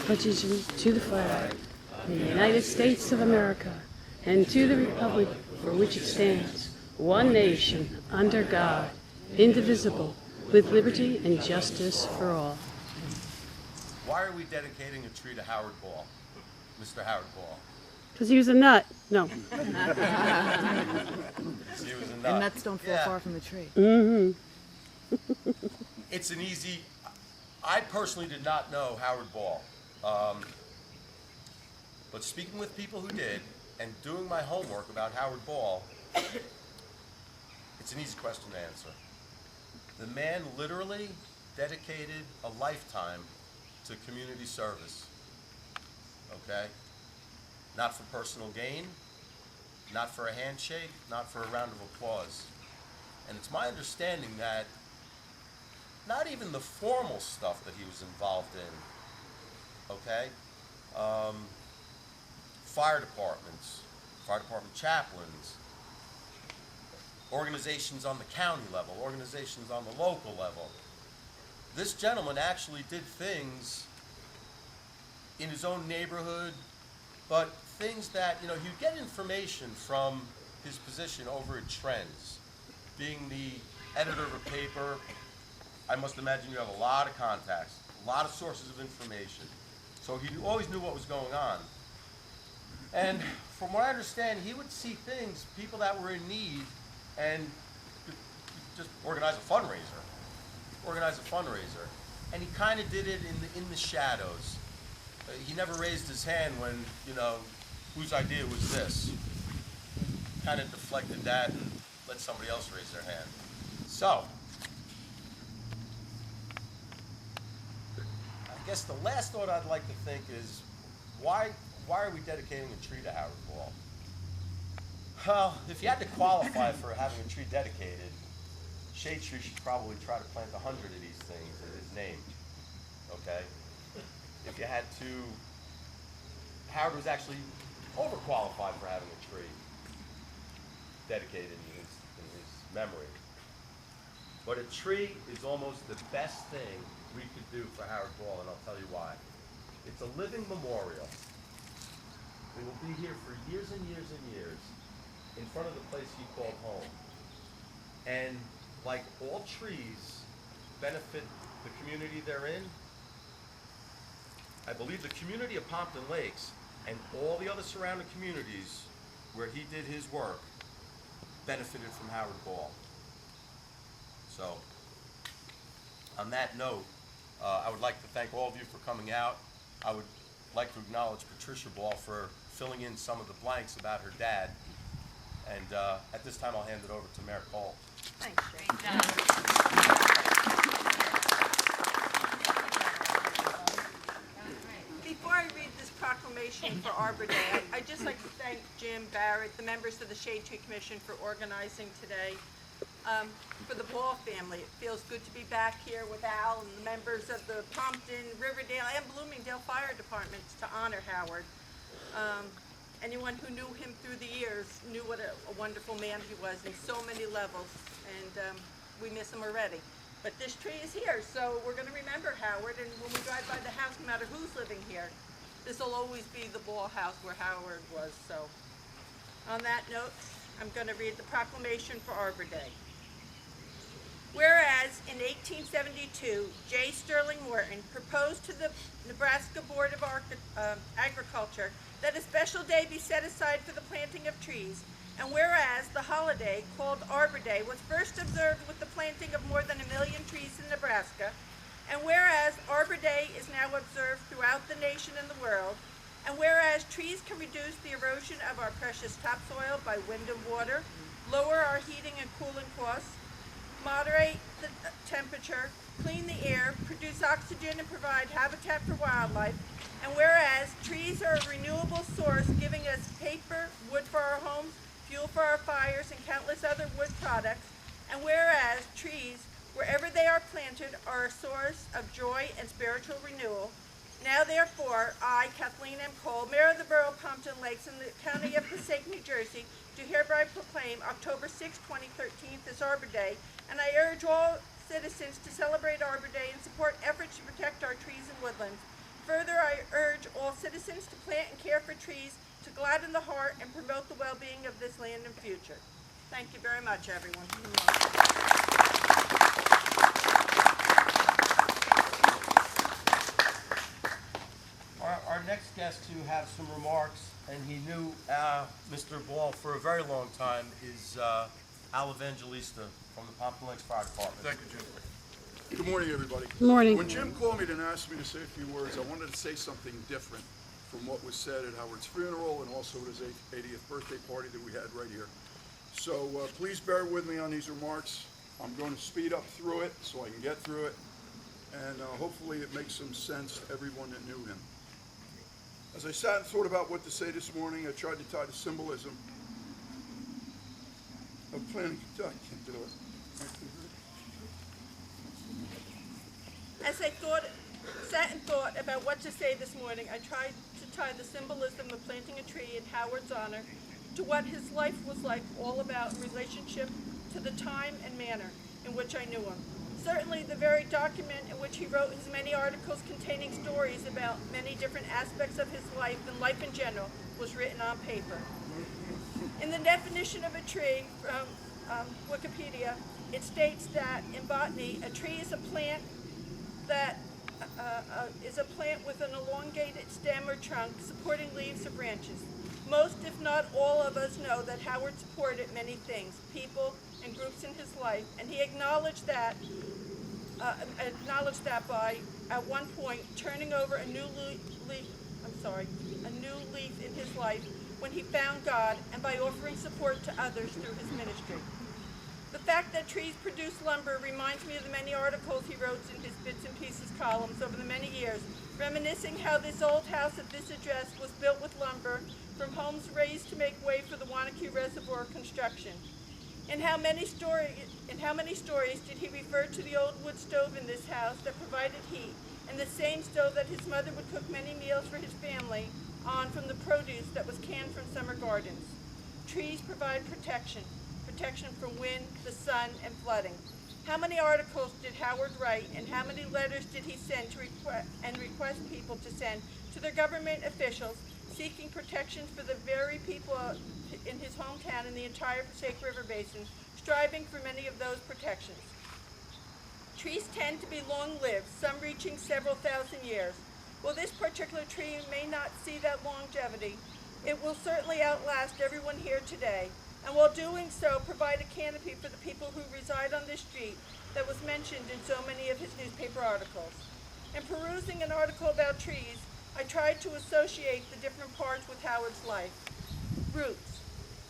pledge allegiance to the flag of the United States of America and to the republic for which it stands, one nation, under God, indivisible, with liberty and justice for all. Why are we dedicating a tree to Howard Ball, Mr. Howard Ball? Because he was a nut. No. He was a nut. And nuts don't fall far from the tree. Mm-hmm. It's an easy. I personally did not know Howard Ball, but speaking with people who did and doing my homework about Howard Ball, it's an easy question to answer. The man literally dedicated a lifetime to community service. Okay? Not for personal gain, not for a handshake, not for a round of applause. And it's my understanding that not even the formal stuff that he was involved in, okay? Fire departments, fire department chaplains, organizations on the county level, organizations on the local level. This gentleman actually did things in his own neighborhood, but things that, he'd get information from his position over at Trends. Being the editor of a paper, I must imagine you have a lot of contacts, a lot of sources of information. So he always knew what was going on. And from what I understand, he would see things, people that were in need, and just organize a fundraiser. And he kind of did it in the shadows. He never raised his hand when, whose idea was this. Kind of deflected that and let somebody else raise their hand. So, I guess the last thought I'd like to think is, why are we dedicating a tree to Howard Ball? Well, if you had to qualify for having a tree dedicated, Shade Tree should probably try to plant 100 of these things in his name, okay? If you had to, Howard was actually overqualified for having a tree dedicated in his memory. But a tree is almost the best thing we could do for Howard Ball, and I'll tell you why. It's a living memorial. It will be here for years and years and years in front of the place he called home. And like all trees benefit the community they're in, I believe the community of Pompton Lakes and all the other surrounding communities where he did his work benefited from Howard Ball. So, on that note, I would like to thank all of you for coming out. I would like to acknowledge Patricia Ball for filling in some of the blanks about her dad. And at this time, I'll hand it over to Mayor Cole. Thanks, Shane. Before I read this proclamation for Arbor Day, I'd just like to thank Jim Barrett, the members of the Shade Tree Commission for organizing today. For the Ball family, it feels good to be back here with Al and the members of the Pompton, Riverdale, and Bloomingdale Fire Departments to honor Howard. Anyone who knew him through the years knew what a wonderful man he was in so many levels, and we miss him already. But this tree is here, so we're going to remember Howard, and when we drive by the house, no matter who's living here, this will always be the Ball house where Howard was. So on that note, I'm going to read the proclamation for Arbor Day. Whereas in 1872, J. Sterling Morton proposed to the Nebraska Board of Agriculture that a special day be set aside for the planting of trees, and whereas the holiday called Arbor Day was first observed with the planting of more than 1 million trees in Nebraska, and whereas Arbor Day is now observed throughout the nation and the world, and whereas trees can reduce the erosion of our precious topsoil by wind and water, lower our heating and cooling costs, moderate the temperature, clean the air, produce oxygen, and provide habitat for wildlife. And whereas trees are a renewable source giving us paper, wood for our homes, fuel for our fires, and countless other wood products. And whereas trees, wherever they are planted, are a source of joy and spiritual renewal. Now therefore, I, Kathleen M. Cole, Mayor of the Borough of Pompton Lakes in the County of Passaic, New Jersey, do hereby proclaim October 6, 2013 as Arbor Day, and I urge all citizens to celebrate Arbor Day and support efforts to protect our trees and woodlands. Further, I urge all citizens to plant and care for trees to gladden the heart and promote the well-being of this land and future. Thank you very much, everyone. Our next guest to have some remarks, and he knew Mr. Ball for a very long time, is Al Evangelista from the Pompton Fire Department. Thank you, Jim. Good morning, everybody. Good morning. When Jim called me and asked me to say a few words, I wanted to say something different from what was said at Howard's funeral and also at his 80th birthday party that we had right here. So please bear with me on these remarks. I'm going to speed up through it so I can get through it, and hopefully it makes some sense to everyone that knew him. As I sat and thought about what to say this morning, I tried to tie the symbolism of planning. I can't do it. As I sat and thought about what to say this morning, I tried to tie the symbolism of planting a tree in Howard's honor to what his life was like, all about in relationship to the time and manner in which I knew him. Certainly the very document in which he wrote his many articles containing stories about many different aspects of his life and life in general was written on paper. In the definition of a tree from Wikipedia, it states that in botany, a tree is a plant that is a plant with an elongated stem or trunk supporting leaves or branches. Most, if not all of us know that Howard supported many things, people and groups in his life, and he acknowledged that by, at one point, turning over a new leaf in his life when he found God, and by offering support to others through his ministry. The fact that trees produce lumber reminds me of the many articles he wrote in his Bits and Pieces columns over the many years, reminiscing how this old house at this address was built with lumber from homes raised to make way for the Wanaque Reservoir construction. In how many stories did he refer to the old wood stove in this house that provided heat, and the same stove that his mother would cook many meals for his family on from the produce that was canned from summer gardens. Trees provide protection from wind, the sun, and flooding. How many articles did Howard write, and how many letters did he send to request people to send to their government officials seeking protection for the very people in his hometown and the entire Passaic River Basin, striving for many of those protections? Trees tend to be long-lived, some reaching several thousand years. While this particular tree may not see that longevity, it will certainly outlast everyone here today, and while doing so, provide a canopy for the people who reside on this street that was mentioned in so many of his newspaper articles. In perusing an article about trees, I tried to associate the different parts with Howard's life. Roots.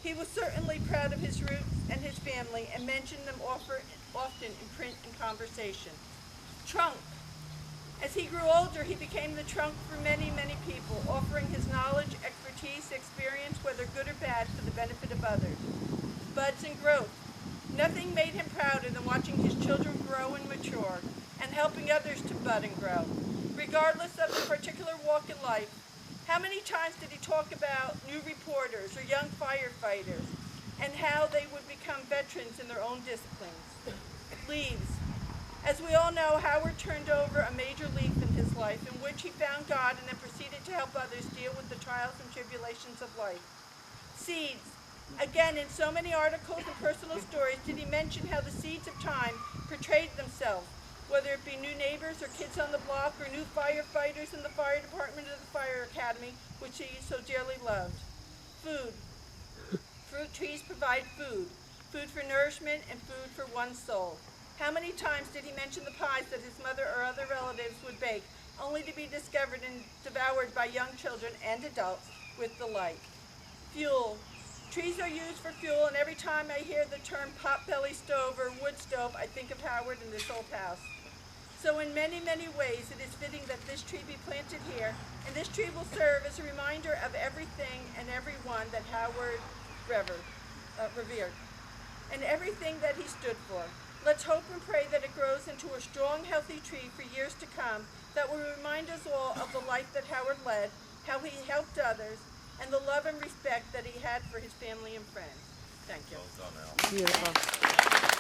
He was certainly proud of his roots and his family, and mentioned them often in print and conversation. Trunk. As he grew older, he became the trunk for many, many people, offering his knowledge, expertise, experience, whether good or bad, for the benefit of others. Buds and growth. Nothing made him prouder than watching his children grow and mature, and helping others to bud and grow. Regardless of the particular walk in life, how many times did he talk about new reporters or young firefighters, and how they would become veterans in their own disciplines? Leaves. As we all know, Howard turned over a major leaf in his life in which he found God and then proceeded to help others deal with the trials and tribulations of life. Seeds. Again, in so many articles and personal stories did he mention how the seeds of time portrayed themselves, whether it be new neighbors or kids on the block or new firefighters in the fire department of the fire academy, which he so dearly loved. Food. Fruit trees provide food for nourishment and food for one's soul. How many times did he mention the pies that his mother or other relatives would bake, only to be discovered and devoured by young children and adults with delight? Fuel. Trees are used for fuel, and every time I hear the term pot-belly stove or wood stove, I think of Howard and this old house. So in many, many ways, it is fitting that this tree be planted here, and this tree will serve as a reminder of everything and everyone that Howard revered, and everything that he stood for. Let's hope and pray that it grows into a strong, healthy tree for years to come that will remind us all of the life that Howard led, how he helped others, and the love and respect that he had for his family and friends. Thank you. Beautiful.